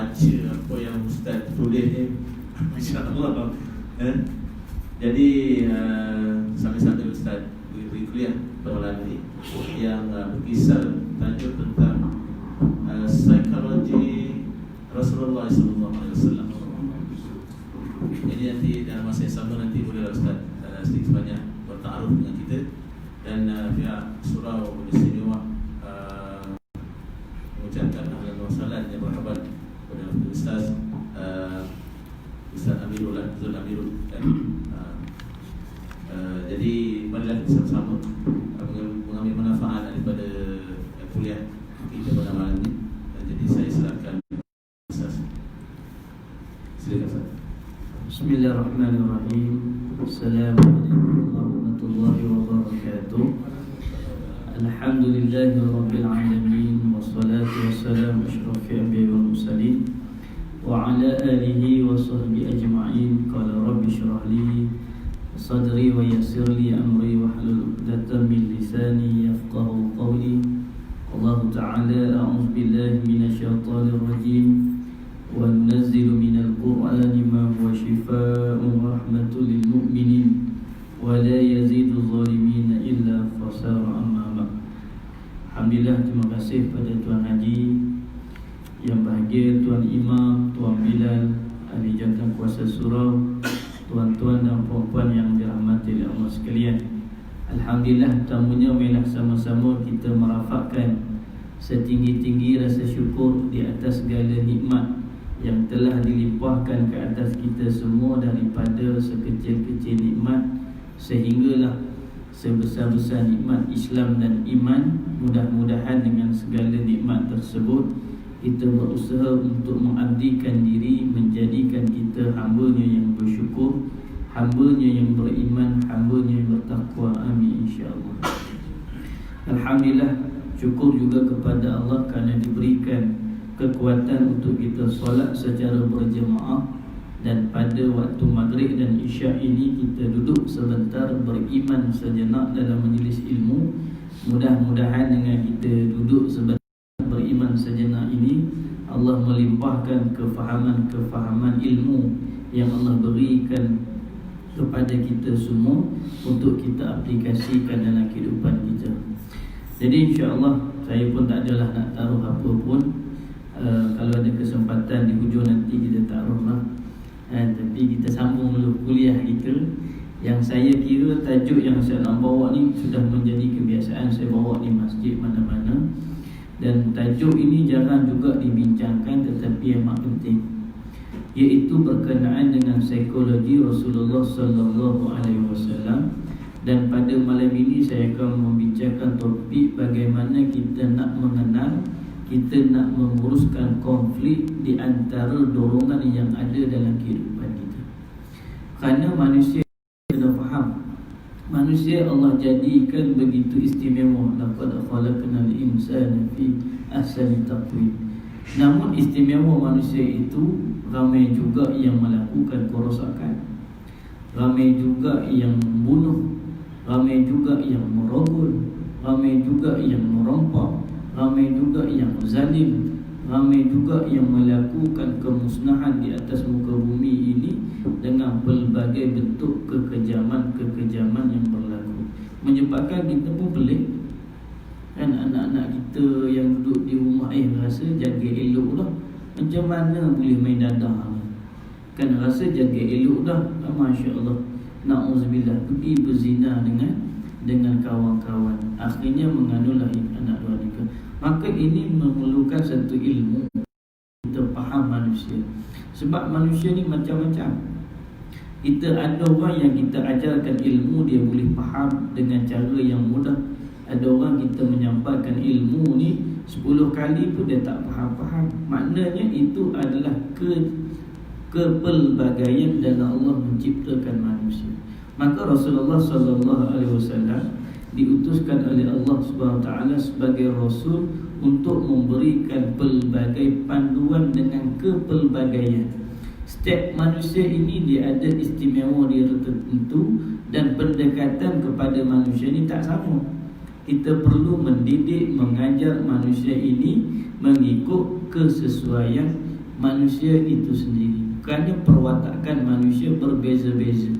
baca apa yang Ustaz tulis ni, masya-Allah. Jadi sambil-sambil Ustaz beri kuliah perlahan ni yang berkisar tajuk tentang psikologi Rasulullah SAW. Jadi nanti dalam masa yang sama nanti bolehlah Ustaz sedikit sebanyak bertaaruf dengan kita. Dan pihak surau istimewa mengucapkan ahlan wa sahlan yang berkhabar kepada Ustaz Ustaz Amirul Zul Amirul. Jadi marilah sama-sama mengambil manfaat daripada kuliah kita pada malam ini. Jadi saya silakan Ustaz. Silakan Ustaz. Bismillahirrahmanirrahim. Assalamualaikum warahmatullahi wabarakatuh. Alhamdulillahi rabbil alamin, wassalatu wassalamu asyrafil anbiya'i wal mursalin wa ala alihi wa sahbihi ajma'in. Qala rabbi shrah li sadri wa yassir li amri wa hlul 'uqdatam min lisani yafqahu qawli. Allah ta'ala a'udzu billahi minasyaitonir rajim. وَنُنَزِّلُ مِنَ الْقُرْآنِ مَا هُوَ شِفَاءٌ وَرَحْمَةٌ لِلْمُؤْمِنِينَ وَلَا يَزِيدُ الظَّالِمِينَ إِلَّا خَسَارًا. أَمَّا بَعْدُ. Alhamdulillah, terima kasih pada Tuan Haji yang bahagia, Tuan Imam, Tuan Bilal, ahli jawatan kuasa surau, tuan-tuan dan puan-puan yang dirahmati oleh Allah sekalian. Alhamdulillah, tamunya marilah sama-sama kita merafakkan setinggi-tinggi rasa syukur di atas segala nikmat yang telah dilimpahkan ke atas kita semua, daripada sekecil-kecil nikmat sehinggalah sebesar-besar nikmat Islam dan iman. Mudah-mudahan dengan segala nikmat tersebut kita berusaha untuk mengabdikan diri, menjadikan kita hamba-Nya yang bersyukur, hamba-Nya yang beriman, hamba-Nya yang bertakwa. Amin insya-Allah. Alhamdulillah, syukur juga kepada Allah kerana diberikan kekuatan untuk kita solat secara berjemaah. Dan pada waktu maghrib dan isyak ini kita duduk sebentar beriman sejenak dalam majlis ilmu. Mudah-mudahan dengan kita duduk sebentar beriman sejenak ini, Allah melimpahkan kefahaman-kefahaman ilmu yang Allah berikan kepada kita semua untuk kita aplikasikan dalam kehidupan kita. Jadi insya-Allah saya pun tak adalah nak taruh apa pun. Kalau ada kesempatan di hujung nanti kita taruh lah. Tapi kita sambung dulu kuliah kita. Yang saya kira tajuk yang saya nak bawa ni sudah menjadi kebiasaan saya bawa di masjid mana-mana. Dan tajuk ini jarang juga dibincangkan, tetapi yang amat penting, iaitu berkenaan dengan psikologi Rasulullah sallallahu alaihi wasallam. Dan pada malam ini saya akan membincangkan topik bagaimana kita nak mengenal, kita nak menguruskan konflik di antara dorongan yang ada dalam kehidupan kita. Kerana manusia kena faham, manusia Allah jadikan begitu istimewa. Laqad khalaqnal insana fi ahsani taqwim. Namun istimewa manusia itu, ramai juga yang melakukan kerosakan, ramai juga yang membunuh, ramai juga yang merogol, ramai juga yang merompak, ramai juga yang zalim, ramai juga yang melakukan kemusnahan di atas muka bumi ini dengan pelbagai bentuk kekejaman-kekejaman yang berlaku. Menyebabkan kita pun pelik. Kan anak-anak kita yang duduk di rumah rasa jaga elok dah, macam mana boleh main dadah? Kan rasa jaga elok dah, masya-Allah. Na'udzubillah, pergi berzina dengan kawan-kawan, akhirnya mengandung lahir anak dua tiga. Maka ini memerlukan satu ilmu kita faham manusia. Sebab manusia ni macam-macam. Kita ada orang yang kita ajarkan ilmu, dia boleh faham dengan cara yang mudah. Ada orang kita menyampaikan ilmu ni 10 kali pun dia tak faham-faham. Maknanya itu adalah kepelbagaian dalam Allah menciptakan manusia. Maka Rasulullah sallallahu alaihi wasallam diutuskan oleh Allah Subhanahu taala sebagai rasul untuk memberikan pelbagai panduan dengan kepelbagaian. Setiap manusia ini dia ada istimewa dia tertentu, dan pendekatan kepada manusia ini tak sama. Kita perlu mendidik, mengajar manusia ini mengikut kesesuaian manusia itu sendiri. Kerana perwatakan manusia berbeza-beza.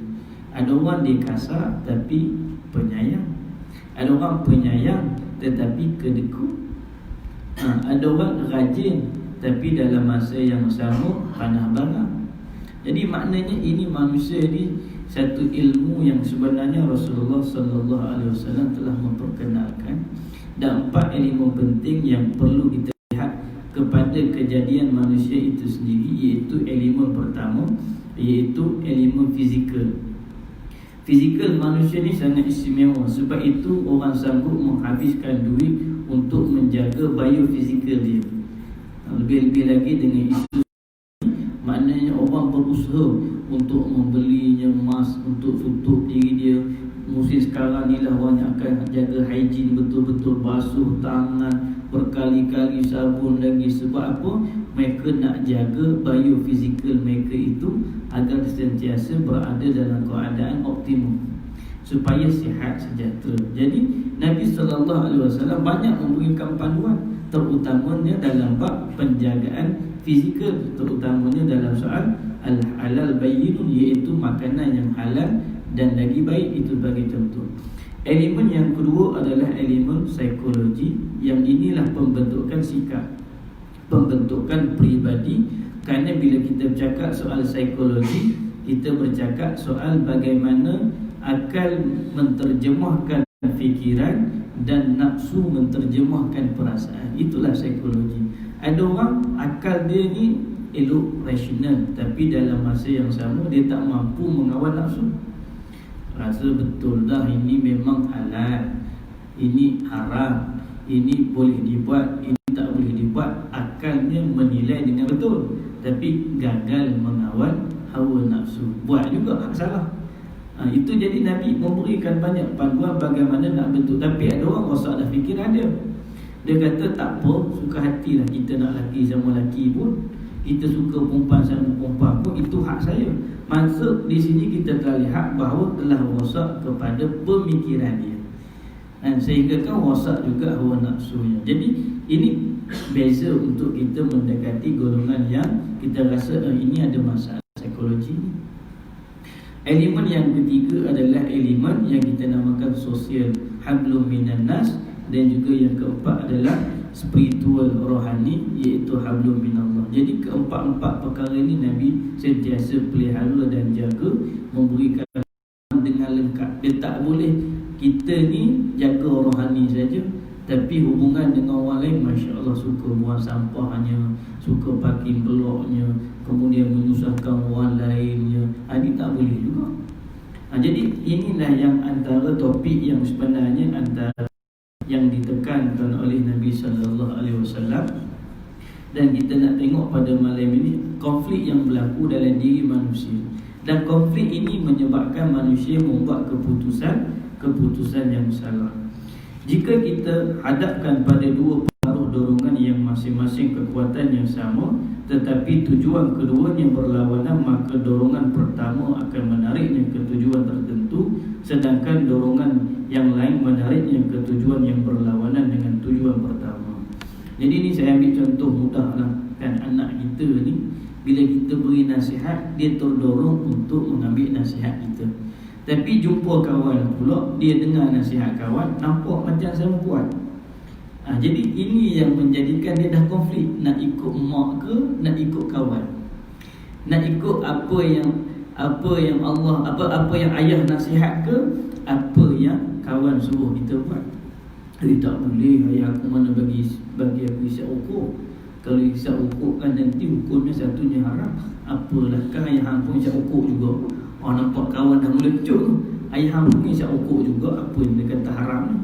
Ada orang dia kasar tapi penyayang. Ada orang penyayang tetapi kedekut. Ada orang rajin tapi dalam masa yang sama panah barang. Jadi maknanya ini manusia ni satu ilmu yang sebenarnya Rasulullah sallallahu alaihi wasallam telah memperkenalkan, dan 4 ilmu penting yang perlu kita lihat kepada kejadian manusia itu sendiri, iaitu ilmu pertama, iaitu ilmu fizikal. Fizikal manusia ni sangat istimewa. Sebab itu orang sanggup menghabiskan duit untuk menjaga biofizikal dia. Lebih-lebih lagi dengan isu, maknanya orang berusaha untuk membelinya emas untuk tutup diri dia. Musim sekarang ni lah orang yang akan jaga hygiene betul-betul, basuh tangan berkali-kali, sabun lagi. Sebab apa? Mereka nak jaga biofizikal mereka itu agar sentiasa berada dalam keadaan optimum supaya sihat sejahtera. Jadi Nabi SAW banyak memberikan panduan, terutamanya dalam bab penjagaan fizikal, terutamanya dalam soal al-halal bayyinun, iaitu makanan yang halal dan lagi baik. Itu sebagai contoh. Elemen yang kedua adalah elemen psikologi, yang inilah pembentukan sikap, pembentukan peribadi. Kerana bila kita bercakap soal psikologi, kita bercakap soal bagaimana akal menterjemahkan fikiran dan nafsu menterjemahkan perasaan. Itulah psikologi. Ada orang akal dia ni elok, rasional, tapi dalam masa yang sama dia tak mampu mengawal nafsu. Rasa betul dah ini memang halal, ini haram, ini boleh dibuat, ini tak boleh dibuat. Akalnya menilai dengan betul, tapi gagal mengawal hawa nafsu, buat juga hak salah. Itu jadi Nabi memberikan banyak panduan bagaimana nak bentuk. Tapi ada orang rosak dah fikiran dia. Dia kata tak apa, suka hatilah kita nak laki sama laki pun, kita suka perempuan sama perempuan pun, itu hak saya. Maksud di sini kita telah lihat bahawa telah rosak kepada pemikiran dia, dan sehingga kan rosak juga hawa nafsunya. Jadi ini beza untuk kita mendekati golongan yang kita rasa ini ada masalah psikologi. Elemen yang ketiga adalah elemen yang kita namakan sosial, hablum minan nas, dan juga yang keempat adalah spiritual, rohani, iaitu hablum minallah. Jadi keempat-empat perkara ini Nabi sentiasa pelihara dan jaga, memberikan dengan lengkap. Dia tak boleh kita ni jaga rohani saja, tapi hubungan dengan orang lain, Masya Allah, suka buang sampahnya, suka parking bloknya, kemudian menyusahkan orang lainnya. Ini tak boleh juga. Jadi inilah yang antara topik yang sebenarnya antara yang ditekankan oleh Nabi SAW. Dan kita nak tengok pada malam ini konflik yang berlaku dalam diri manusia. Dan konflik ini menyebabkan manusia membuat keputusan yang salah. Jika kita hadapkan pada dua pengaruh dorongan yang masing-masing kekuatan yang sama, tetapi tujuan keduanya berlawanan, maka dorongan pertama akan menariknya ke tujuan tertentu, sedangkan dorongan yang lain menariknya ke tujuan yang berlawanan dengan tujuan pertama. Jadi ini saya ambil contoh mudah lah. Kan anak kita ni, bila kita beri nasihat, dia terdorong untuk mengambil nasihat kita. Tapi jumpa kawan pula, dia dengar nasihat kawan, nampak macam sama kuat. Jadi ini yang menjadikan dia dah konflik. Nak ikut mak ke, nak ikut kawan? Nak ikut apa yang Allah, apa yang ayah nasihat ke, apa yang kawan suruh kita buat? Tak boleh, ayah aku mana bagi aku isyak ukur. Kalau isyak ukur kan nanti hukumnya satunya haram. Apalah, kan ayah hang pun isyak ukur juga. Nampak kawan dah mula cuk, ayah hang pun isyak ukur juga. Apa yang dia kata haram ni?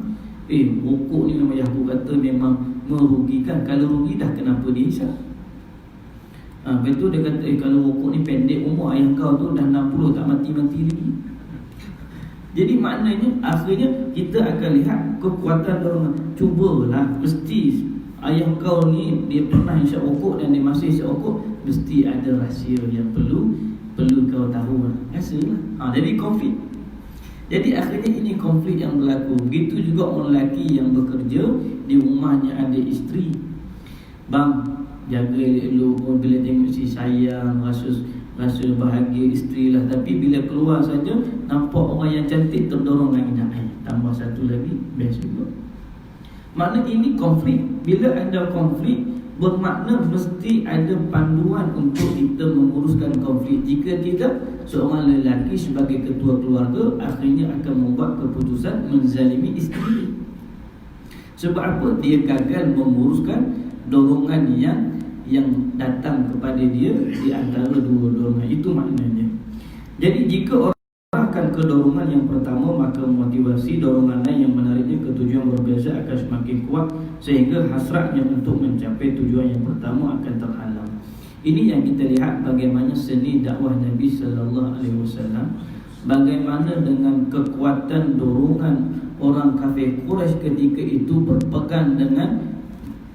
Ukur ni memang ayah aku kata memang merugikan. Kalau rugi dah kenapa dia isyak? Lepas tu dia kata kalau ukur ni pendek umur, ayah kau tu dah 60 tak mati-mati lagi. Jadi maknanya akhirnya kita akan lihat kekuatan dorongan. Cubalah, mesti ayah kau ni dia pernah isyak ukur dan dia masih isyak ukur, mesti ada rahsia yang perlu kau tahu. Rasalah. Jadi konflik. Jadi akhirnya ini konflik yang berlaku. Begitu juga orang lelaki yang bekerja di rumahnya ada isteri. Bang, jaga elok-elok, bila tengok si sayang, rasa bahagia isteri lah. Tapi bila keluar saja nampak orang yang cantik terdorong dengan indah, tambah satu lagi, best juga. Makna ini konflik. Bila ada konflik, bermakna mesti ada panduan untuk kita menguruskan konflik. Jika tidak, seorang lelaki sebagai ketua keluarga akhirnya akan membuat keputusan menzalimi isteri. Sebab apa? Dia gagal menguruskan dorongan yang datang kepada dia di antara dua dorongan. Itu maknanya. Jadi jika orang akan ke dorongan yang pertama, maka motivasi dorongan lain yang menariknya ke tujuan berbeza akan semakin kuat, sehingga hasratnya untuk mencapai tujuan yang pertama akan terhalang. Ini yang kita lihat bagaimana seni dakwah Nabi sallallahu alaihi wasallam, bagaimana dengan kekuatan dorongan orang kafir Quraisy ketika itu berpegang dengan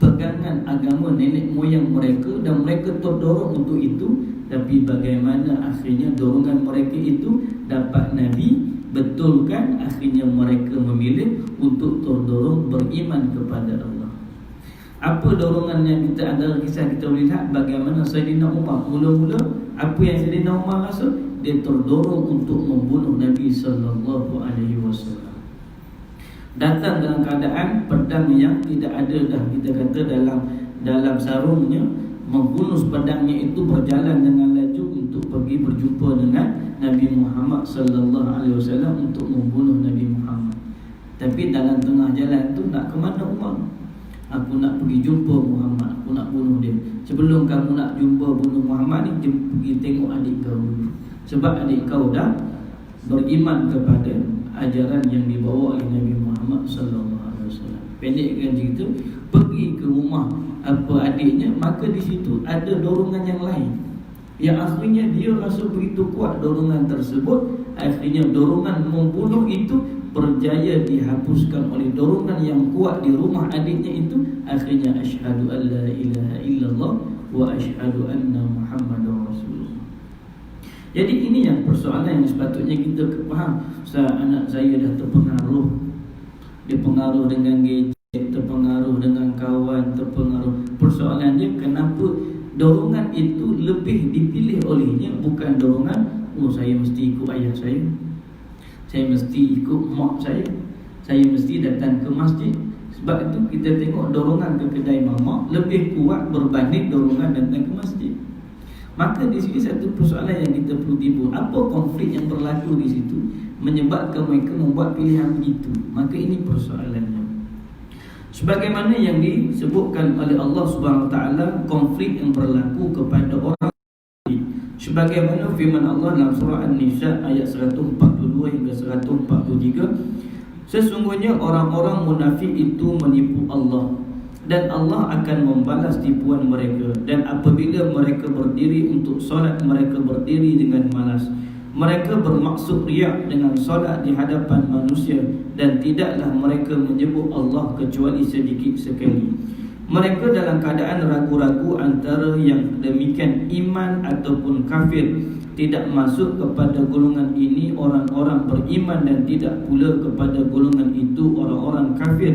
pegangan agama nenek moyang mereka, dan mereka terdorong untuk itu. Tapi bagaimana akhirnya dorongan mereka itu dapat Nabi betulkan, akhirnya mereka memilih untuk terdorong beriman kepada Allah. Apa dorongan yang kita ada kisah kita lihat bagaimana Sayyidina Umar mula-mula apa yang Sayyidina Umar rasa, dia terdorong untuk membunuh Nabi sallallahu alaihi wasallam. Datang dalam keadaan pedang yang tidak ada dah, kita kata dalam sarungnya, membunuh pedangnya itu berjalan dengan laju untuk pergi berjumpa dengan Nabi Muhammad sallallahu alaihi wasallam untuk membunuh Nabi Muhammad. Tapi dalam tengah jalan tu nak ke mana Umar? Aku nak pergi jumpa Muhammad, aku nak bunuh dia. Sebelum kamu nak jumpa bunuh Muhammad ni, pergi tengok adik kau dulu. Sebab adik kau dah beriman kepada ajaran yang dibawa oleh Nabi Muhammad sallallahu alaihi wasallam. Pendekkan cerita, pergi ke rumah adiknya, maka di situ ada dorongan yang lain yang akhirnya dia rasa begitu kuat dorongan tersebut, akhirnya dorongan membunuh itu berjaya dihapuskan oleh dorongan yang kuat di rumah adiknya itu. Akhirnya asyhadu an la ilaha illallah wa asyhadu anna Muhammadar Rasulullah. Jadi ini yang persoalan yang sepatutnya kita faham. Anak saya dah terpengaruh, dia pengaruh dengan gadget, terpengaruh dengan kawan, terpengaruh. Persoalan dia kenapa dorongan itu lebih dipilih olehnya, bukan dorongan saya mesti ikut ayah saya mesti ikut mak saya mesti datang ke masjid. Sebab itu kita tengok dorongan ke kedai mamak lebih kuat berbanding dorongan datang ke masjid. Maka di sini satu persoalan yang kita perlu timbul, apa konflik yang berlaku di situ menyebabkan mereka membuat pilihan begitu. Maka ini persoalannya. Sebagaimana yang disebutkan oleh Allah Subhanahu Wa Taala, konflik yang berlaku kepada orang, sebagaimana firman Allah dalam surah An-Nisa ayat 142 hingga 143, sesungguhnya orang-orang munafik itu menipu Allah, dan Allah akan membalas tipuan mereka. Dan apabila mereka berdiri untuk solat, mereka berdiri dengan malas. Mereka bermaksud riak dengan solat di hadapan manusia, dan tidaklah mereka menyebut Allah kecuali sedikit sekali. Mereka dalam keadaan ragu-ragu antara yang demikian iman ataupun kafir. Tidak masuk kepada golongan ini orang-orang beriman, dan tidak pula kepada golongan itu orang-orang kafir.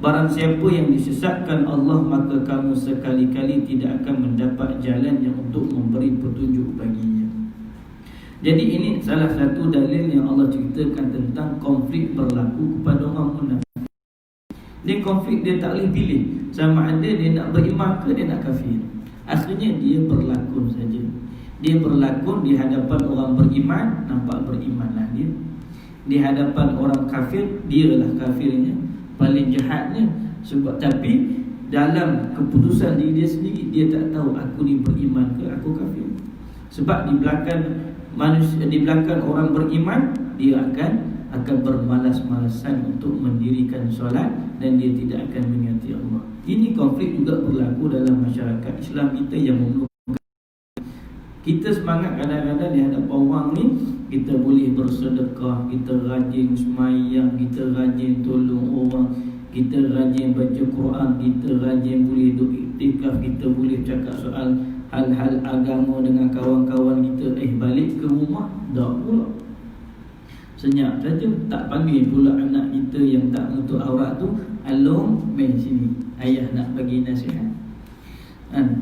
Barang siapa yang disesatkan Allah, maka kamu sekali-kali tidak akan mendapat jalan yang untuk memberi petunjuk baginya. Jadi ini salah satu dalil yang Allah ceritakan tentang konflik berlaku kepada orang munafik. Dia konflik, dia tak boleh pilih sama ada dia nak beriman ke dia nak kafir. Akhirnya dia berlakon saja. Dia berlakon di hadapan orang beriman, nampak berimanlah dia. Di hadapan orang kafir, dialah kafirnya, paling jahatnya. Sebab tapi dalam keputusan diri dia sendiri, dia tak tahu aku ni beriman ke aku kafir. Sebab di belakang manusia, di belakang orang beriman, dia akan bermalas-malasan untuk mendirikan solat, dan dia tidak akan mengingati Allah. Ini konflik juga berlaku dalam masyarakat Islam kita yang memerlukan. Kita semangat kadang-kadang di hadapan orang ni, kita boleh bersedekah, kita rajin semayang, kita rajin tolong orang, kita rajin baca Quran, kita rajin boleh duduk iktikaf, kita boleh cakap soal hal-hal agama dengan kawan-kawan kita. Balik ke rumah dah pula senyap saja, tak panggil pula anak kita yang tak menutup aurat tu, along main sini, ayah nak bagi nasihat.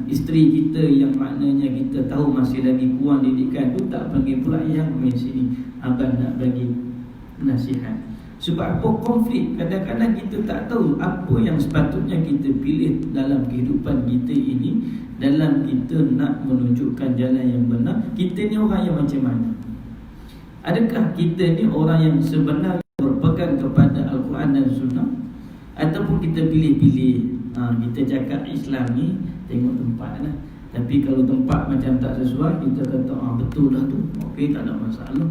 Isteri kita yang maknanya kita tahu masih lagi kurang didikan tu, tak panggil pula yang main sini, abang nak bagi nasihat. Sebab apa? Konflik. Kadang-kadang kita tak tahu apa yang sepatutnya kita pilih dalam kehidupan kita ini, dalam kita nak menunjukkan jalan yang benar. Kita ni orang yang macam mana? Adakah kita ni orang yang sebenarnya berpegang kepada Al-Quran dan Sunnah, ataupun kita pilih-pilih? Kita cakap Islam ni tengok tempat lah. Tapi kalau tempat macam tak sesuai, kita kata betul lah tu, okey, tak ada masalah.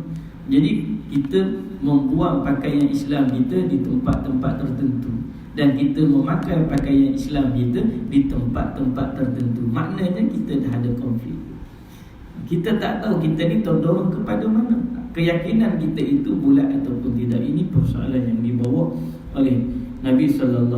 Jadi kita membuang pakaian Islam kita di tempat-tempat tertentu, dan kita memakai pakaian Islam kita di tempat-tempat tertentu. Maknanya kita dah ada konflik. Kita tak tahu kita ni terdorong kepada mana. Keyakinan kita itu bulat ataupun tidak. Ini persoalan yang dibawa oleh Nabi SAW.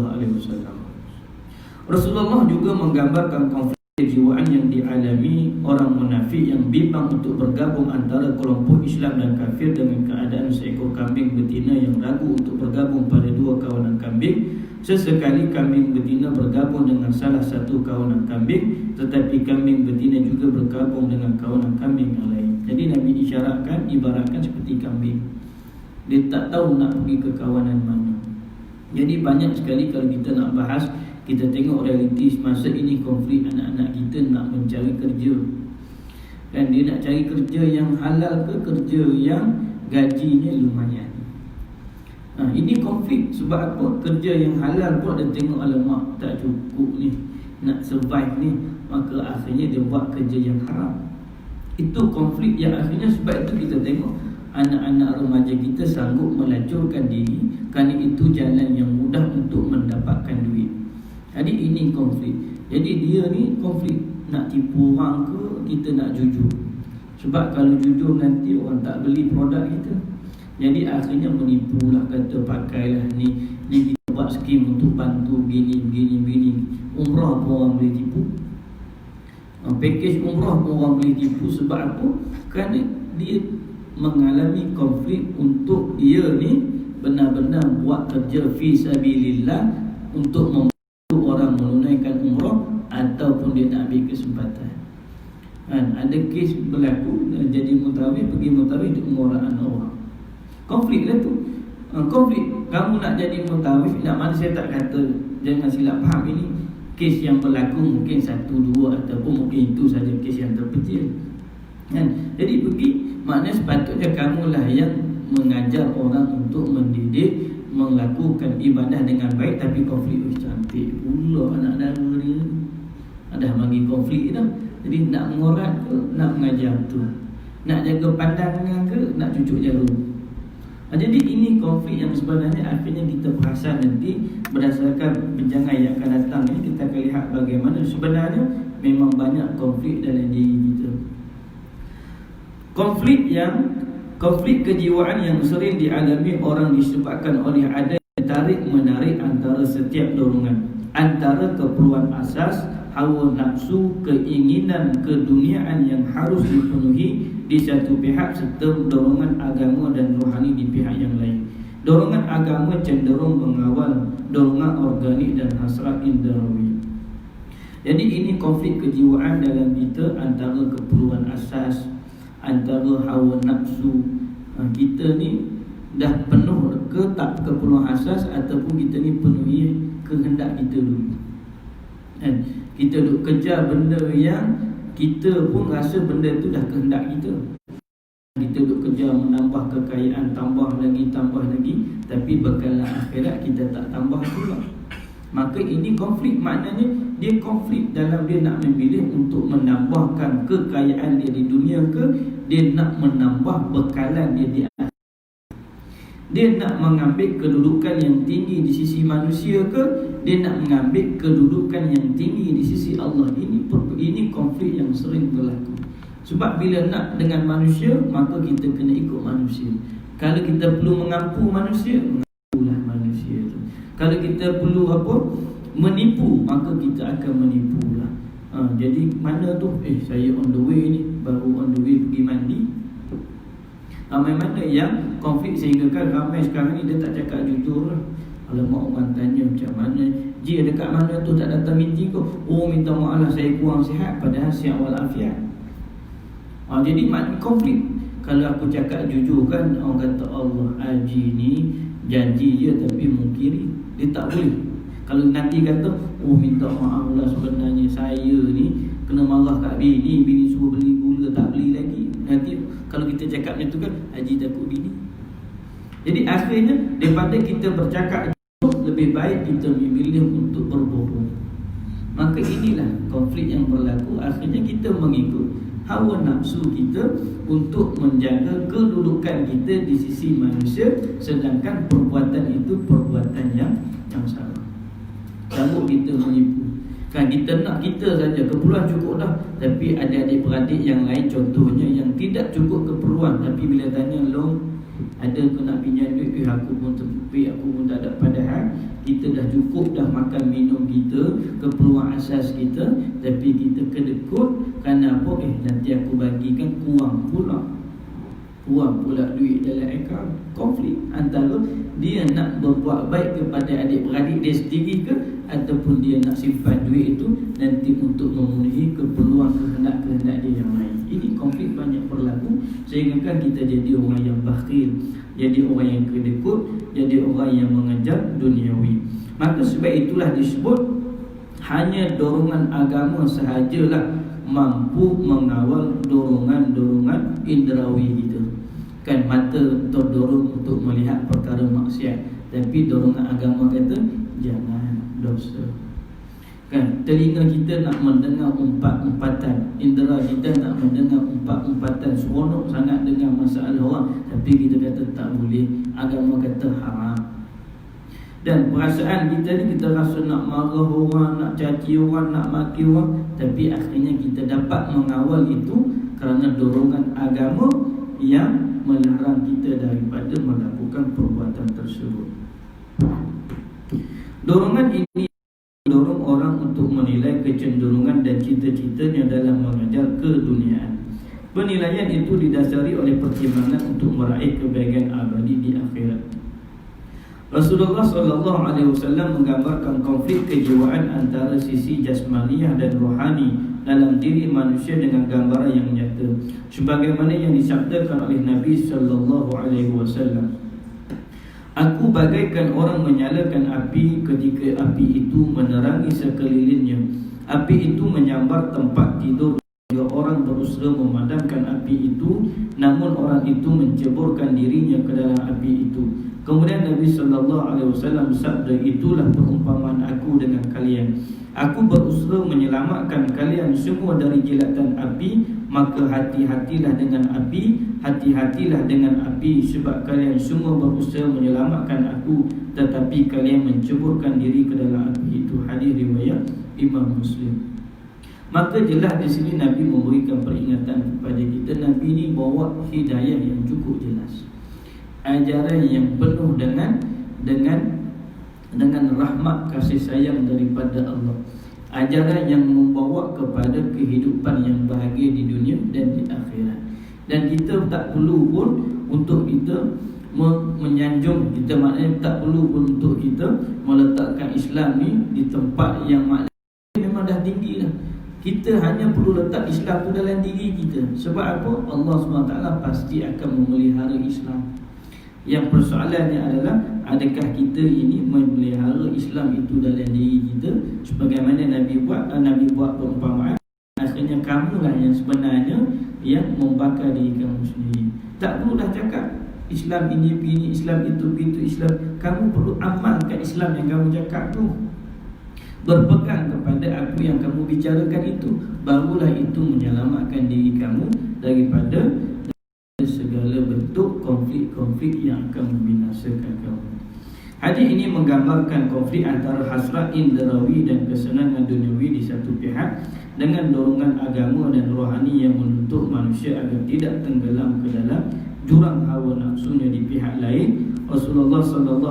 Rasulullah juga menggambarkan konflik kejiwaan yang dialami orang munafik yang bimbang untuk bergabung antara kelompok Islam dan kafir, dengan keadaan seekor kambing betina yang ragu untuk bergabung pada dua kawanan kambing. Sesekali kambing betina bergabung dengan salah satu kawanan kambing, tetapi kambing betina juga bergabung dengan kawanan kambing yang lain. Jadi Nabi ibaratkan seperti kambing. Dia tak tahu nak pergi ke kawanan mana. Jadi banyak sekali kalau kita nak bahas, kita tengok realiti semasa ini, konflik anak-anak kita nak mencari kerja. Dan dia nak cari kerja yang halal ke kerja yang gajinya lumayan. Ini konflik. Sebab apa? Kerja yang halal pun dia tengok, alamak tak cukup ni, nak survive ni, maka akhirnya dia buat kerja yang haram. Itu konflik yang akhirnya, sebab itu kita tengok anak-anak remaja kita sanggup melacurkan diri kerana itu jalan yang mudah untuk mendapatkan duit. Jadi ini konflik. Jadi dia ni konflik. Nak tipu orang ke, kita nak jujur. Sebab kalau jujur nanti orang tak beli produk kita. Jadi akhirnya menipulah, kata pakailah ni kita buat skim untuk bantu begini. Umrah pun orang boleh tipu. Package umrah pun orang boleh tipu. Sebab apa? Kerana dia mengalami konflik untuk dia ni benar-benar buat kerja fi sabilillah untuk orang menunaikan umrah, ataupun dia nak ambil kesempatan. Ada kes berlaku, jadi mutawif, pergi mutawif di umraan orang. Konflik lah tu. Konflik. Kamu nak jadi mutawif, nak mana saya tak kata, jangan silap faham, ini kes yang berlaku mungkin 1, 2, ataupun mungkin itu saja kes yang terpencil. Jadi pergi, maknanya sepatutnya kamulah yang mengajar orang untuk mendidik, melakukan ibadah dengan baik. Tapi konflik, cantik pula anak dara dia, dah bagi konflik dah. Jadi nak mengorat ke, nak mengajar tu, nak jaga pandangan ke, nak cucuk jarum. Jadi ini konflik yang sebenarnya akhirnya kita perasan nanti berdasarkan perbincangan yang akan datang ini, kita akan lihat bagaimana sebenarnya memang banyak konflik dalam diri kita. Konflik kejiwaan yang sering dialami orang disebabkan oleh ada tarik menarik antara setiap dorongan, antara keperluan asas, hawa nafsu, keinginan keduniaan yang harus dipenuhi di satu pihak, serta dorongan agama dan rohani di pihak yang lain. Dorongan agama cenderung mengawal dorongan organik dan hasrat indrawi. Jadi ini konflik kejiwaan dalam kita, antara keperluan asas, antara hawa nafsu. Kita ni dah penuh ke tak keperluan asas, ataupun kita ni penuhi kehendak kita dulu. Kita duk kejar benda yang kita pun rasa benda tu dah kehendak kita. Kita duk kejar menambah kekayaan, tambah lagi, tapi bekalan akhirat kita tak tambah pula. Maka ini konflik. Maknanya dia konflik dalam dia nak memilih untuk menambahkan kekayaan dia di dunia ke, dia nak menambah bekalan dia di akhirat. Dia nak mengambil kedudukan yang tinggi di sisi manusia ke, dia nak mengambil kedudukan yang tinggi di sisi Allah. Ini konflik yang sering berlaku. Sebab bila nak dengan manusia, maka kita kena ikut manusia. Kalau kita perlu mengampu manusia, mengampulah manusia itu. Kalau kita perlu menipu, maka kita akan menipulah. Jadi mana tu, saya on the way ni, baru on the way pergi mandi. Ramai mana yang konflik sehingga kan ramai sekarang ni dia tak cakap jujur lah. Alamak, orang tanya macam mana Ji dekat mana tu tak datang meeting kau. Oh minta maaf lah saya kurang sihat, padahal sihat walafiat. Jadi konflik. Kalau aku cakap jujur kan, orang kata Allah Haji ni janji je tapi mungkiri. Dia tak boleh. Kalau nanti kata, oh minta maaf lah sebenarnya saya ni kena marah kat bini suruh beli gula tak beli lagi. Nanti kalau kita cakap macam tu kan, Haji takut bini. Jadi akhirnya daripada kita bercakap itu, lebih baik kita memilih untuk berbohong. Maka inilah konflik yang berlaku. Akhirnya kita mengikut hawa nafsu kita untuk menjaga kedudukan kita di sisi manusia, sedangkan perbuatan itu perbuatan yang salah. Sanggup kita menipu. Kan kita nak kita saja keperluan cukup dah, tapi ada adik-beradik yang lain contohnya yang tidak cukup keperluan, tapi bila tanya long ada ke nak pinjam duit, aku pun terpipik, aku pun tak ada, padahal kita dah cukup dah makan minum kita, keperluan asas kita, tapi kita kedekut kerana apa? Nanti aku bagikan kurang pula duit dalam akaun. Konflik antara dia nak berbuat baik kepada adik-beradik dia sendiri ke, ataupun dia nak simpan duit itu nanti untuk memenuhi keperluan kehendak-kehendak dia yang lain. Ini konflik banyak berlaku sehingga kan kita jadi orang yang bakhil, jadi orang yang kedekut, jadi orang yang mengejar duniawi. Maka sebab itulah disebut hanya dorongan agama sahajalah mampu mengawal dorongan-dorongan indrawi kita. Kan mata terdorong untuk melihat perkara maksiat, tapi dorongan agama kata jangan dosa. Kan telinga kita nak mendengar umpat-umpatan, indera kita nak mendengar umpat-umpatan, seronok sangat dengar masalah orang, tapi kita kata tak boleh, agama kata haram. Dan perasaan kita ni, kita rasa nak marah orang, nak caci orang, nak maki orang, tapi akhirnya kita dapat mengawal itu kerana dorongan agama yang melarang kita daripada melakukan perbuatan tersebut. Dorongan ini mendorong orang untuk menilai kecenderungan dan cita-citanya dalam mengejar keduniaan. Penilaian itu didasari oleh pertimbangan untuk meraih kebaikan abadi di akhirat. Rasulullah SAW menggambarkan konflik kejiwaan antara sisi jasmaniah dan rohani dalam diri manusia dengan gambaran yang nyata, sebagaimana yang disabdakan oleh Nabi SAW. Aku bagaikan orang menyalakan api ketika api itu menerangi sekelilingnya. Api itu menyambar tempat tidur hingga orang berusaha memadamkan api itu, namun orang itu menceburkan dirinya ke dalam api itu. Kemudian Nabi SAW bersabda, itulah perumpamaan aku dengan kalian. Aku berusaha menyelamatkan kalian semua dari jilatan api, maka hati-hatilah dengan api, hati-hatilah dengan api, sebab kalian semua berusaha menyelamatkan aku, tetapi kalian menceburkan diri ke dalam api itu. Hadis riwayat Imam Muslim. Maka jelas di sini Nabi memberikan peringatan kepada kita. Nabi ini bawa hidayah yang cukup jelas, ajaran yang penuh dengan rahmat kasih sayang daripada Allah, ajaran yang membawa kepada kehidupan yang bahagia di dunia dan di akhirat. Dan kita tak perlu pun untuk kita menyanjung, kita maknanya tak perlu pun untuk kita meletakkan Islam ni di tempat yang maknanya memang dah tinggi lah. Kita hanya perlu letak Islam tu dalam diri kita. Sebab apa? Allah SWT pasti akan memelihara Islam. Yang persoalannya adalah, adakah kita ini memelihara Islam itu dalam diri kita? Sebagaimana Nabi buat perumpamaan, akhirnya kamulah yang sebenarnya yang membakar diri kamu sendiri. Tak perlu dah cakap Islam ini, Islam itu, Islam. Kamu perlu amalkan Islam yang kamu cakap tu. Berpegang kepada apa yang kamu bicarakan itu, barulah itu menyelamatkan diri kamu daripada segala bentuk konflik-konflik yang akan membinasakan kamu. Hadis ini menggambarkan konflik antara hasrat indrawi dan kesenangan duniawi di satu pihak, dengan dorongan agama dan rohani yang menuntut manusia agar tidak tenggelam ke dalam jurang hawa nafsunya di pihak lain. Rasulullah SAW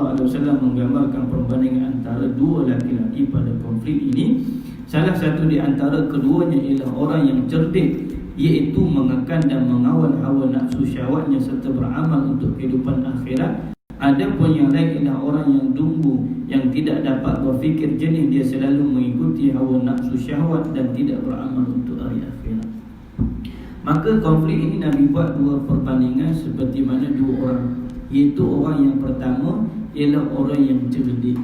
menggambarkan perbandingan antara dua laki-laki pada konflik ini. Salah satu di antara keduanya ialah orang yang cerdik, iaitu mengekan dan mengawal hawa nafsu syahwatnya serta beramal untuk kehidupan akhirat. Adapun yang lain ialah orang yang dungu, yang tidak dapat berfikir jernih, dia selalu mengikuti hawa nafsu syahwat dan tidak beramal untuk hari akhirat. Maka konflik ini Nabi buat dua perbandingan seperti mana dua orang, iaitu orang yang pertama ialah orang yang cerdik.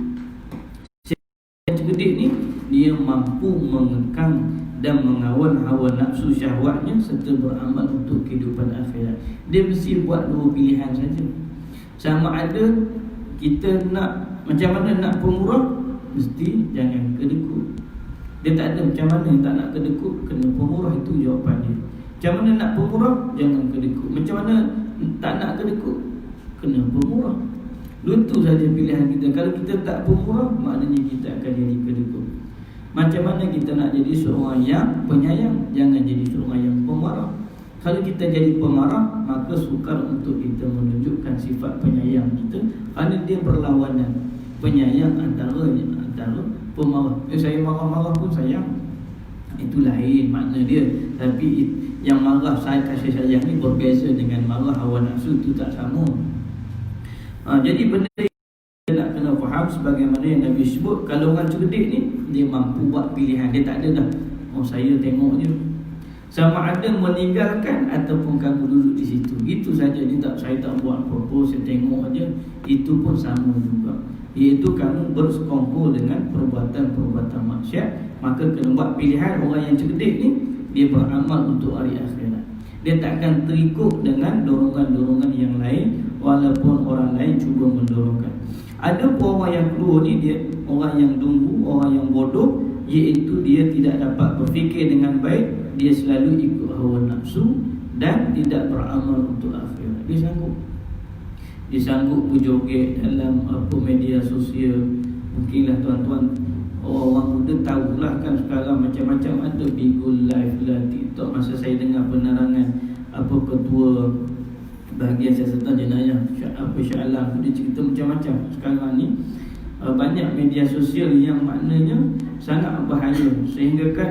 Yang cerdik ni dia mampu mengekang dan mengawal hawa nafsu syahwatnya serta beramal untuk kehidupan akhirat. Dia mesti buat dua pilihan saja. Sama ada kita nak macam mana nak pemurah, mesti jangan kedekut. Dia tak ada macam mana tak nak kedekut, kena pemurah, itu jawapan dia. Macam mana nak pemurah, jangan kedekut. Macam mana tak nak kedekut, kena pemurah. Itu saja pilihan kita. Kalau kita tak pemurah, maknanya kita akan jadi kedekut. Macam mana kita nak jadi seorang yang penyayang, jangan jadi seorang yang pemarah. Kalau kita jadi pemarah, maka sukar untuk kita menunjukkan sifat penyayang kita, kerana dia berlawanan. Penyayang antara pemarah. Saya marah-marah pun sayang, itu lain makna dia. Tapi yang marah saya kasih sayang ni berbeza dengan marah hawa nafsu, itu tak sama. Jadi benda kita nak kena faham sebagaimana yang Nabi sebut. Kalau orang cerdik ni, dia mampu buat pilihan. Dia tak ada dah, saya tengok je, sama ada meninggalkan ataupun kamu duduk di situ. Itu saja. Saya tak buat apa-apa, saya tengok aja. Itu pun sama juga, iaitu kamu bersekongkol dengan perbuatan-perbuatan maksiat. Maka kena buat pilihan. Orang yang cerdik ni, dia beramal untuk hari akhirat. Dia takkan terikut dengan dorongan-dorongan yang lain, walaupun orang lain cuba mendorongkan. Ada pun orang yang kedua ni, dia orang yang dungu, orang yang bodoh, iaitu dia tidak dapat berfikir dengan baik. Dia selalu ikut hawa nafsu dan tidak beramal untuk akhirat. Dia sanggup berjoget dalam media sosial. Mungkinlah tuan-tuan, orang muda tahulah kan sekarang macam-macam ada, Bigo Live lah, TikTok. Masa saya dengar penerangan ketua bahagian siasatan jenayah Syah Alam, dia cerita macam-macam. Sekarang ni banyak media sosial yang maknanya sangat bahaya, sehingga kan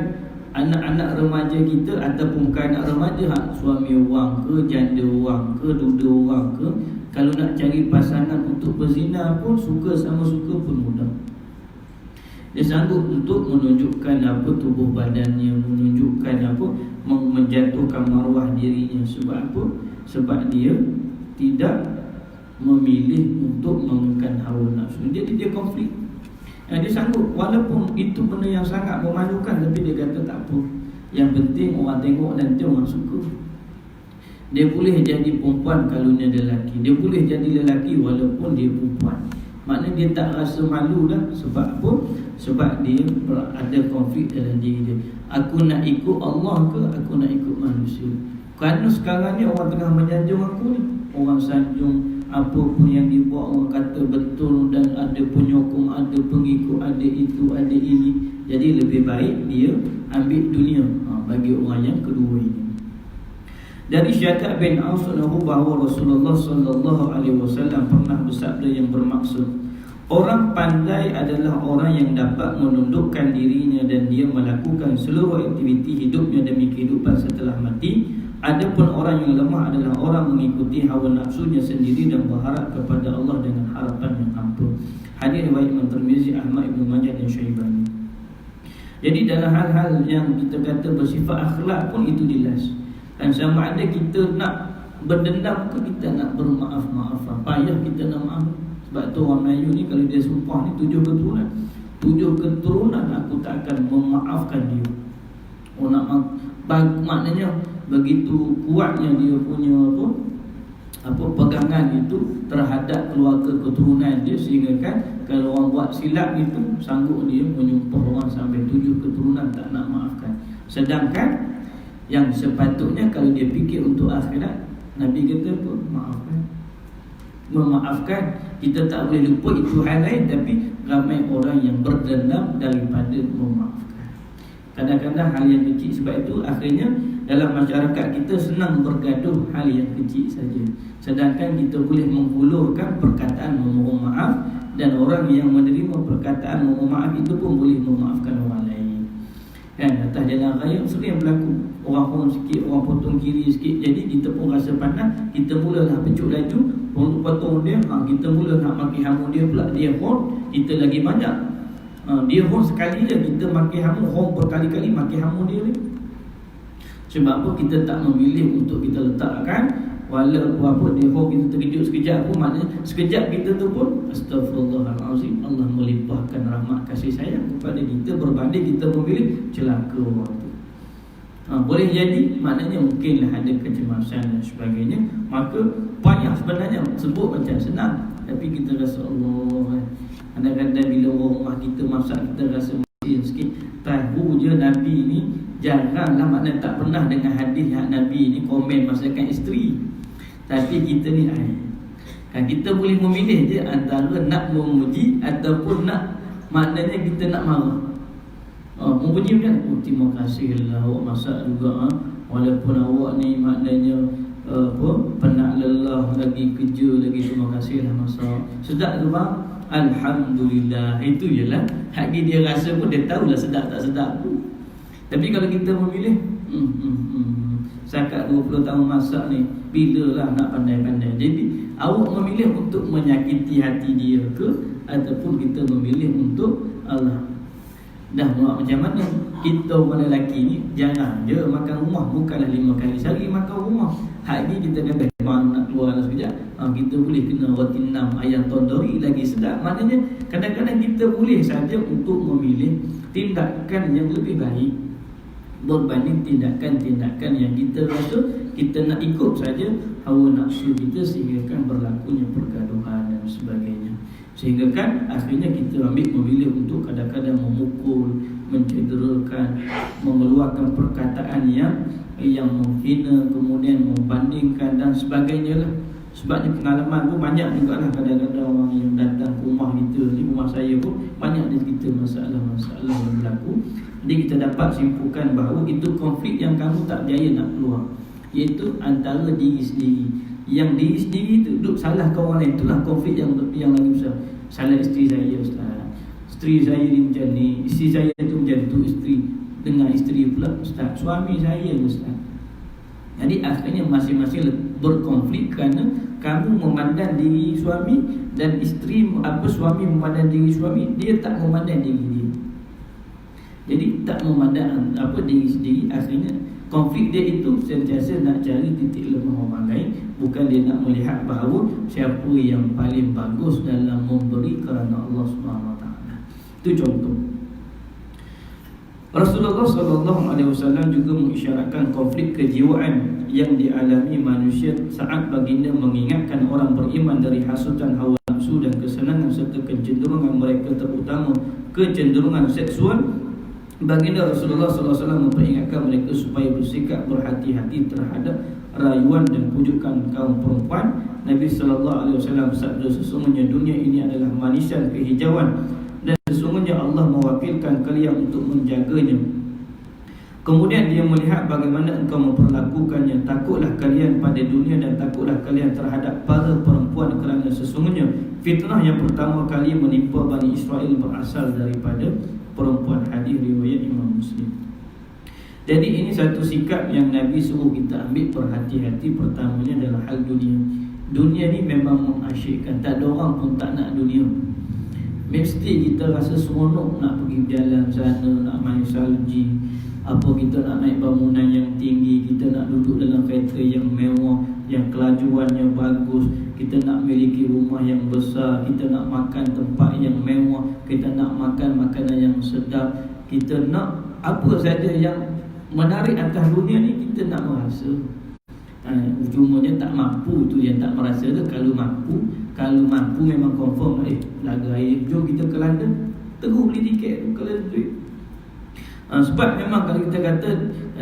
anak-anak remaja kita, ataupun bukan anak remaja, suami orang ke, janda orang ke, duda orang ke, kalau nak cari pasangan untuk berzina pun, suka sama suka pun mudah. Dia sanggup untuk menunjukkan tubuh badannya, menunjukkan menjatuhkan maruah dirinya. Sebab apa? Sebab dia tidak memilih untuk mengekang hawa nafsu. Jadi dia konflik. Dia sanggup, walaupun itu benda yang sangat memalukan, tapi dia kata tak apa, yang penting orang tengok nanti orang suka. Dia boleh jadi perempuan kalau dia lelaki, dia boleh jadi lelaki walaupun dia perempuan. Maknanya dia tak rasa malu dah. Sebab apa? Sebab dia ada konflik dalam diri dia. Aku nak ikut Allah ke aku nak ikut manusia? Kerana sekarang ni orang tengah menyanjung aku ni. Orang sanjung apa pun yang dibuat, orang kata betul, dan ada penyokong, ada pengikut, ada itu, ada ini. Jadi lebih baik dia ambil dunia. Bagi orang yang kedua ini. Dari Syaddad bin Aus bahawa Rasulullah SAW pernah bersabda yang bermaksud, orang pandai adalah orang yang dapat menundukkan dirinya dan dia melakukan seluruh aktiviti hidupnya demi kehidupan setelah mati. Adapun orang yang lemah adalah orang mengikuti hawa nafsunya sendiri dan berharap kepada Allah dengan harapan yang hampa. Hadis riwayat Imam Tirmizi, Ahmad, Ibnu Majah dan Syaibani. Jadi dalam hal-hal yang kita kata bersifat akhlak pun itu jelas. Dan sama ada kita nak berdendam ke kita nak bermaaf-maafan, payah kita nak maaf. Sebab tu orang Melayu ni kalau dia sumpah ni 7 keturunan, 7 keturunan aku tak akan memaafkan dia. Maknanya begitu kuatnya dia punya pegangan itu terhadap keluarga keturunan dia, sehingga kan kalau orang buat silap itu sanggup dia menyumpah orang sampai 7 keturunan tak nak maafkan. Sedangkan yang sepatutnya kalau dia fikir untuk akhirat, Nabi kata apa? Maafkan. Memaafkan, kita tak boleh lupa, itu hal lain. Tapi ramai orang yang berdendam daripada memaafkan. Kadang-kadang hal yang kecil. Sebab itu akhirnya dalam masyarakat kita senang bergaduh hal yang kecil saja. Sedangkan kita boleh menghulurkan perkataan memohon maaf, dan orang yang menerima perkataan memohon maaf itu pun boleh memaafkan orang lain. Kan, atas jalan raya sering berlaku orang horn sikit, orang potong kiri sikit. Jadi kita pun rasa panas, kita mula nak pecut laju, orang potong dia, kita mula nak maki hamu dia pula. Dia horn, kita lagi banyak. Dia horn sekali je, kita maki hamu, horn berkali-kali maki hamu dia ni. Sebab apa? Kita tak memilih untuk kita letakkan. Walaupun apa dia horn kita terkejut sekejap pun, maknanya sekejap kita tu pun Astaghfirullahalazim, Allah melimpahkan rahmat kasih sayang kepada kita berbanding kita memilih celaka orang tu. Boleh jadi maknanya mungkinlah ada kecemasan dan sebagainya. Maka payah sebenarnya, sebut macam senang, tapi kita rasa Allah. Kadang-kadang bila orang rumah kita masak, kita rasa masin sikit. Tahu je Nabi ni jaranglah, maknanya tak pernah dengan hadis yang Nabi ni komen masakan isteri. Tapi kita ni kan kita boleh memilih je antara nak memuji ataupun nak, maknanya kita nak marah. Memuji kan, terima kasihlah awak masak juga, walaupun awak ni maknanya penat lelah lagi kerja lagi, terima kasihlah masak. Sedap tu bang? Alhamdulillah. Itu je lah. Haki dia rasa pun dia tahulah sedap tak sedap tu. Tapi kalau kita memilih sakat 20 tahun masak ni, bilalah nak pandai-pandai. Jadi awak memilih untuk menyakiti hati dia ke, ataupun kita memilih untuk Allah. Dah muak macam mana? Kita orang lelaki ni jangan je makan rumah, bukanlah 5 kali sehari makan rumah. Hari ni kita kata bang nak keluar sekejap, kita boleh kena roti 6 ayam tondori lagi sedap. Maknanya kadang-kadang kita boleh saja untuk memilih tindakan yang lebih baik berbanding tindakan-tindakan yang kita rasa kita nak ikut saja hawa nafsu kita, sehingga kan berlakunya pergaduhan dan sebagainya. Sehingga kan akhirnya kita memilih untuk kadang-kadang memukul, mencederakan, mengeluarkan perkataan yang menghina, kemudian membandingkan dan sebagainya lah. Sebabnya pengalaman pun banyak juga lah. Kadang-kadang orang yang datang ke rumah kita ni, rumah saya pun banyak dia cerita masalah-masalah yang berlaku. Jadi kita dapat simpulkan bahawa itu konflik yang kamu tak berjaya nak keluar, iaitu antara diri sendiri. Yang diri sendiri tu duduk salah ke orang lain, itulah konflik yang lagi besar. Salah isteri saya ustaz, isteri saya ni macam ni, isteri saya tu macam tu, isteri dengan isteri pula ustaz, suami saya ustaz. Jadi akhirnya masing-masing berkonflik kerana kamu memandang diri suami dan isteri, suami memandang diri suami, dia tak memandang diri dia. Jadi tak memandang diri sendiri. Akhirnya konflik dia itu sentiasa nak cari titik lemah orang lain, bukan dia nak melihat bahawa siapa yang paling bagus dalam memberi kerana Allah SWT. Itu contoh. Rasulullah SAW juga mengisyaratkan konflik kejiwaan yang dialami manusia saat baginda mengingatkan orang beriman dari hasutan hawa nafsu dan kesenangan serta kecenderungan mereka, terutama kecenderungan seksual. Baginda Rasulullah SAW memperingatkan mereka supaya bersikap berhati-hati terhadap rayuan dan pujukan kaum perempuan. Nabi SAW bersabda, sesungguhnya dunia ini adalah manisan kehijauan dan sesungguhnya Allah mewakilkan kalian untuk menjaganya. Kemudian dia melihat bagaimana engkau memperlakukannya. Takutlah kalian pada dunia dan takutlah kalian terhadap para perempuan, kerana sesungguhnya fitnah yang pertama kali menimpa Bani Israel berasal daripada perempuan. Hadis riwayat Imam Muslim. Jadi ini satu sikap yang Nabi suruh kita ambil berhati-hati. Pertamanya adalah hal dunia. Dunia ni memang mengasyikkan, tak ada orang pun tak nak dunia. Mesti kita rasa seronok nak pergi jalan sana, nak main salji, kita nak naik bangunan yang tinggi, kita nak duduk dalam kereta yang mewah, yang kelajuannya bagus, kita nak memiliki rumah yang besar, kita nak makan tempat yang mewah, kita nak makan makanan yang sedap, kita nak apa saja yang menarik atas dunia ni, kita nak merasa. Cumanya tak mampu tu yang tak merasa tu. Kalau mampu memang confirm laga air, jom kita ke London, terus beli tiket tu kalau duit. Sebab memang kalau kita kata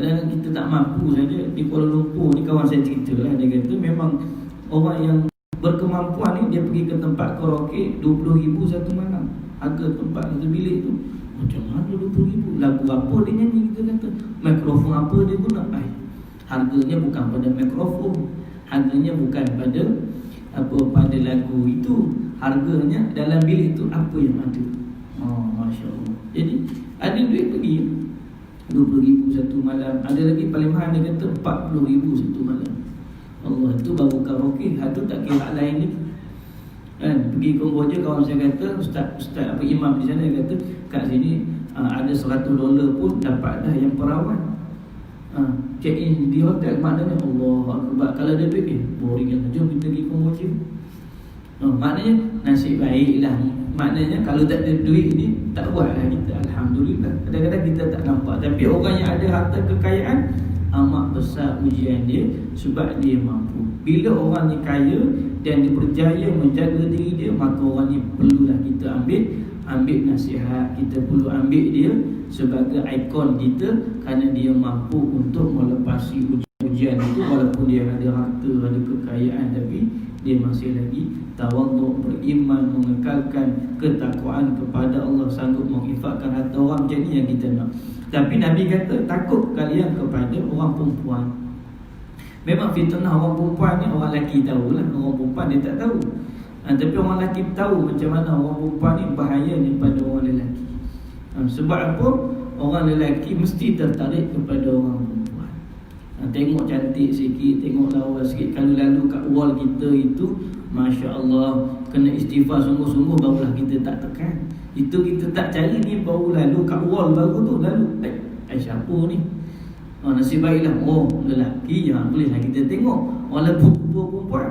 kita tak mampu saja, di Kuala Lumpur ni kawan saya cerita lah, dia kata memang orang yang berkemampuan ni dia pergi ke tempat karaoke 20,000 satu malam. Harga tempat satu bilik tu macam mana 20,000? Lagu apa dia nyanyi, kita kata mikrofon apa dia guna. Harganya bukan pada mikrofon, harganya bukan pada pada lagu itu, harganya dalam bilik itu apa yang ada. Masya Allah. Jadi ada duit pergi. 20,000 satu malam. Ada lagi paling mahal dia kata 40,000 satu malam. Allah, tu baru karaoke. Itu tak kira lain ni kan. Pergi Kamboja, kawan saya kata, Ustaz apa imam di sana, dia kata kat sini ada $100 pun dapat dah yang perawan. Check in di hotel, maknanya Allah Akbar. Kalau ada duit, boring lah, jom kita pergi Kamboja. Maknanya nasib baik lah. Maknanya kalau tak ada duit ni, tak buat lah kita. Alhamdulillah. Kadang-kadang kita tak nampak. Tapi orang yang ada harta kekayaan, amat besar ujian dia, sebab dia mampu. Bila orang ni kaya dan dia berjaya menjaga diri dia, maka orang ni perlulah kita ambil nasihat. Kita perlu ambil dia sebagai ikon kita, kerana dia mampu untuk melepasi ujian itu. Walaupun dia ada harta, ada kekayaan, tapi dia masih lagi tawaduk, beriman, mengekalkan ketakwaan kepada Allah, sanggup menginfakkan harta orang. Macam ni yang kita nak. Tapi Nabi kata, takut kalian kepada orang perempuan. Memang fitnah orang perempuan ni, orang lelaki tahulah, orang perempuan dia tak tahu. Tapi orang lelaki tahu macam mana orang perempuan ni bahaya daripada orang lelaki. Sebab apa? Orang lelaki mesti tertarik kepada orang perempuan. Tengok cantik sikit, tengok lawa sikit. Kalau lalu kat wall kita itu, Masya Allah, kena istighfar sungguh-sungguh, barulah kita tak tekan. Itu kita tak cari ni, baru lalu kat wall, baru tu lalu siapa ni? Nasib baiklah, lelaki, bolehlah kita tengok. Walaupun perempuan,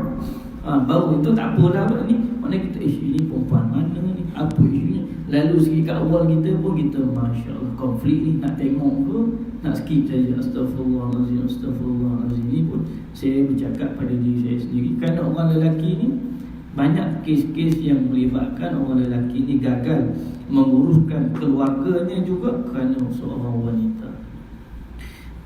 baru itu tak apalah ni. Mana kita, ini perempuan mana ni, apa isunya. Lalu sikit kat wall kita pun, kita Masya Allah, konflik ni, nak tengok ke, nak skip saja. Astaghfirullahalazim, astaghfirullahalazim. Ini pun saya bercakap pada diri saya sendiri. Kerana orang lelaki ni, banyak kes-kes yang melibatkan orang lelaki ni gagal menguruskan keluarganya juga kerana seorang wanita.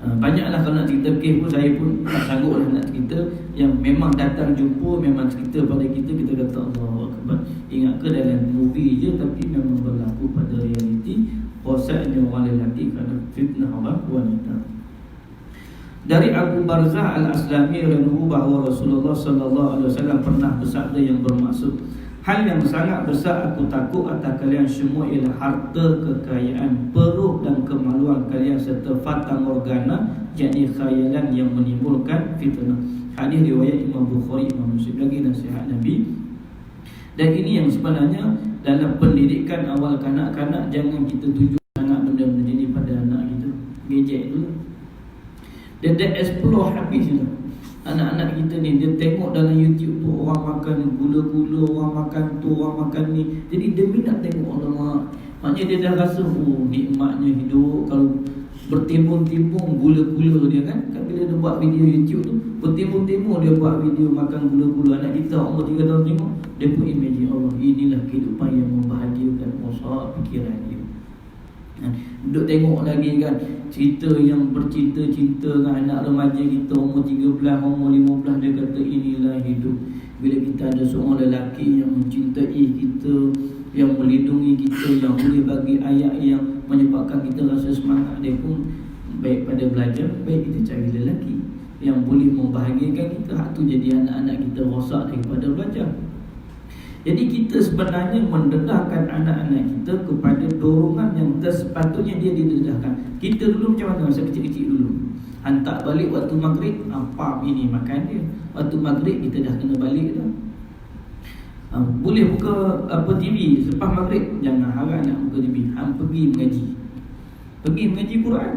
Banyaklah kalau nak cerita kes pun, saya pun tak sanggup lah nak cerita. Yang memang datang jumpa, memang cerita pada kita, kita kata Allahu Akbar. Ingat ke dalam movie je, tapi memang berlaku pada realiti. Rosak orang lelaki kerana fitnah orang wanita. Dari Abu Barzah Al-Aslami radhiyallahu bahawa Rasulullah sallallahu alaihi wasallam pernah bersabda yang bermaksud, hal yang sangat besar aku takut atas kalian semua ialah harta, kekayaan, perut dan kemaluan kalian serta fata morgana, yakni khayalan yang menimbulkan fitnah. Hadis riwayat Imam Bukhari, Imam Muslim. Lagi nasihat Nabi. Dan ini yang sebenarnya dalam pendidikan awal kanak-kanak, jangan kita tunjuk anak benda-benda ini pada anak kita. Gadget dulu. Dia explore habis je. Anak-anak kita ni, dia tengok dalam YouTube tu orang makan gula-gula, orang makan tu, orang makan ni. Jadi dia minat tengok Allah. Maknanya dia dah rasa nikmatnya hidup kalau bertimbun-timbun gula-gula dia kan. Bila dia buat video YouTube tu, bertimbun-timbun dia buat video makan gula-gula. Anak kita umur 3 tahun tengok, dia pun imagine Allah, inilah kehidupan yang membahagiakan osak fikiran dia. Duduk tengok lagi kan cerita yang bercinta-cinta dengan anak remaja kita umur 13, umur 15. Dia kata inilah hidup. Bila kita ada seorang lelaki yang mencintai kita, yang melindungi kita, yang boleh bagi ayat yang menyebabkan kita rasa semangat, dia pun baik pada belajar, baik kita cari lelaki yang boleh membahagiakan kita. Hak tu jadi anak-anak kita rosak daripada belajar. Jadi kita sebenarnya mendedahkan anak-anak kita kepada dorongan yang sepatutnya dia didedahkan. Kita dulu macam mana masa kecil-kecil dulu? Hantar balik waktu maghrib, apa ini makan dia. Waktu maghrib kita dah kena balik dah. Boleh buka TV selepas maghrib, jangan harap nak buka TV. Pergi mengaji. Pergi mengaji Quran.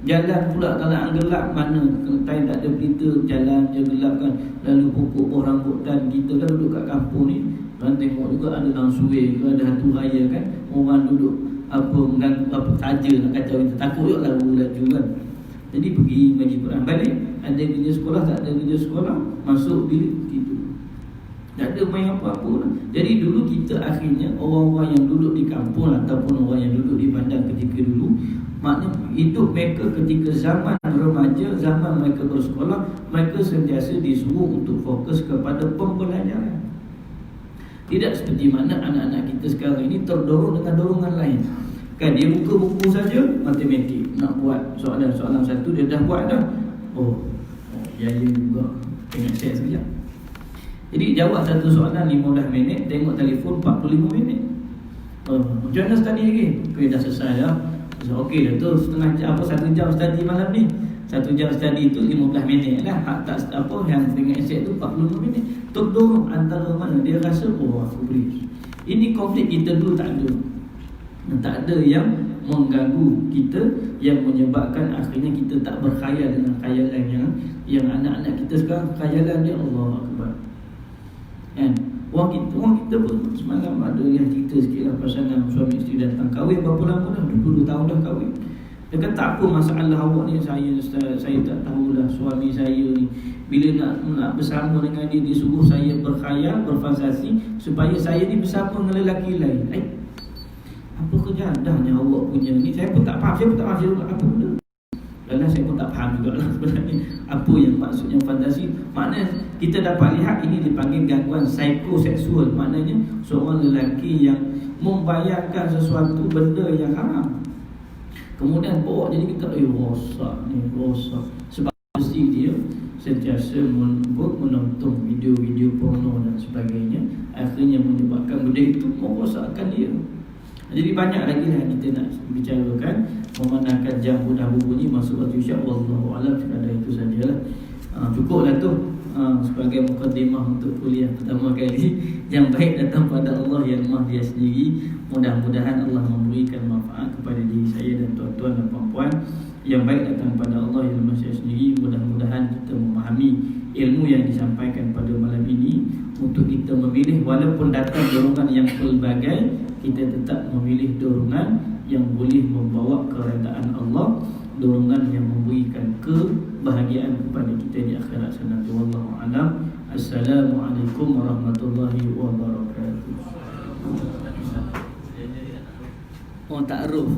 Jalan pula kalau gelap, mana time tak ada berita, jalan je gelap kan. Lalu pokok rambutan kita kan duduk kat kampung ni, kan tengok juga ada langsui ke, ada hantu raya kan. Orang duduk mengganggu saja nak kacau kita. Takut juga laju kan. Jadi pergi mengaji Quran, balik ada kerja sekolah, tak ada kerja sekolah, masuk bilik tidur. Tak ada main apa-apa lah. Jadi dulu kita akhirnya orang-orang yang duduk di kampung ataupun orang yang duduk di bandar ketika dulu, maknanya hidup mereka ketika zaman remaja, zaman mereka bersekolah, mereka sentiasa disuruh untuk fokus kepada pembelajaran. Tidak seperti mana anak-anak kita sekarang ini terdorong dengan dorongan lain. Kan dia buka buku saja matematik, nak buat soalan-soalan satu dia dah buat dah. Ya juga. Ingat saya sekejap. Jadi jawab satu soalan 15 minit, tengok telefon 45 minit. Macam mana study lagi? Okay, dah selesai dah. Okey dah tu, setengah jam apa 1 jam study malam ni. 1 jam study tu 15 minit lah. Hak tak apa yang dengan asyik tu 45 minit. Tolong antara mana dia rasa aku boleh. Ini konflik kita dulu tak ada. Tak ada yang mengganggu kita, yang menyebabkan akhirnya kita tak berkhayal dengan khayalan yang anak-anak kita sekarang khayalan dia Allah Akbar. Kan? Orang kita pun semalam ada yang cerita sikit lah pasangan suami isteri datang kahwin berapa lama dah, 22 tahun dah kahwin. Dia kata tak apa masalah awak ni, saya tak tahulah suami saya ni bila nak bersama dengan dia suruh saya berkhayal, berfantasi supaya saya ni bersama dengan lelaki lain. Apa kejadahnya awak punya ni? Saya pun tak faham apa benda. Dalam saya pun tak faham juga lah sebenarnya apa yang maksudnya fantasi. Maknanya kita dapat lihat ini dipanggil gangguan psikoseksual. Maknanya seorang lelaki yang membayangkan sesuatu benda yang haram, kemudian bawa jadi kita rosak. Sebab mesti dia sentiasa menonton video-video porno dan sebagainya, akhirnya menyebabkan benda itu merosakkan dia. Jadi banyak lagi lah kita nak bicarakan. Memandangkan jam dah berbunyi masuk waktu isyak, wallahu alam, sekadar itu sajalah. Cukuplah tu sebagai mukadimah untuk kuliah pertama kali. Yang baik datang pada Allah yang Maha Dia sendiri. Mudah-mudahan Allah memberikan manfaat kepada diri saya dan tuan-tuan dan puan-puan. Yang baik datang pada Allah yang Maha Dia sendiri. Mudah-mudahan kita memahami ilmu yang disampaikan pada malam ini, untuk kita memilih, walaupun datang dorongan yang pelbagai, kita tetap memilih dorongan yang boleh membawa keredaan Allah, dorongan yang memberikan kebahagiaan kepada kita di akhirat sana. Wallahu a'lam. Assalamualaikum warahmatullahi wabarakatuh. Oh, ta'aruf.